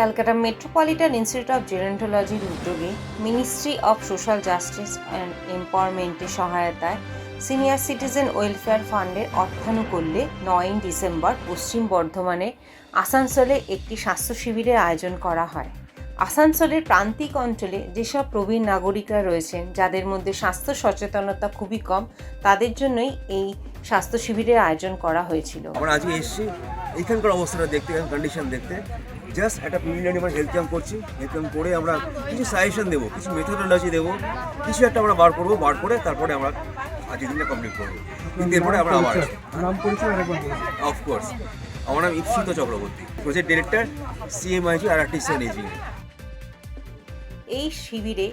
Calcutta metropolitan institute of জেরন্টোলজির উদ্যোগে ministry of social justice and এম্পাওয়ারমেন্টের সহায়তায় সিনিয়র সিটিজেন ওয়েলফেয়ার ফান্ডের অর্থানুকূল্যে 9 ডিসেম্বর পশ্চিম বর্ধমানে আসানসোলে একটি স্বাস্থ্য শিবিরের আয়োজন করা হয়। আসানসোলের প্রান্তিক অঞ্চলে যেসব প্রবীণ নাগরিকরা রয়েছেন, যাদের মধ্যে স্বাস্থ্য সচেতনতা খুবই কম, তাদের জন্যই এই স্বাস্থ্য শিবিরের আয়োজন করা হয়েছিল। আমরা আজকে এসেছি এইখানকার অবস্থাটা দেখতে, কন্ডিশন দেখতে। জাস্ট একটা প্রিলিমিনারি আমরা হেলথ ক্যাম্প করছি। হেলথ ক্যাম্প করে আমরা কিছু সাজেশন দেবো, কিছু মেথোডোলজি দেবো, কিছু একটা আমরা বার করবো, বার করে তারপরে আমরা আজকের দিনটা কমপ্লিট করবো। কিন্তু এরপরে আমরা আবার নাম পরিচয় অফকোর্স আমার নাম Ipsit Chakraborty, project director CMIG RRTC ageing. এই শিবিরে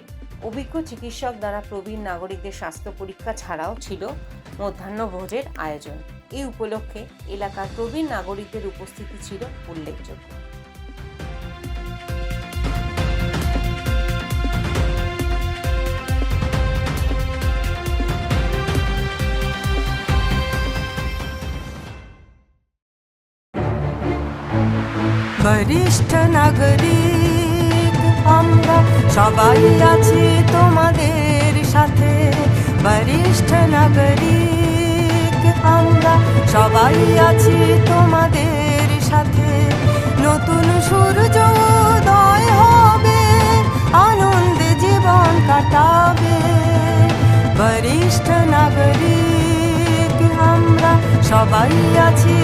অভিজ্ঞ চিকিৎসক দ্বারা প্রবীণ নাগরিকদের স্বাস্থ্য পরীক্ষা ছাড়াও ছিল মধ্যাহ্নভোজের আয়োজন। এই উপলক্ষে এলাকার প্রবীণ নাগরিকদের উপস্থিতি ছিল উল্লেখযোগ্য। বরিষ্ঠ নাগরিক আমরা সবাই আছি তোমাদের সাথে। বরিষ্ঠ নাগরিক আমরা সবাই আছি তোমাদের সাথে। নতুন সূর্য উদয় হবে, আনন্দে জীবন কাটাবে। বরিষ্ঠ নাগরিক আমরা সবাই আছি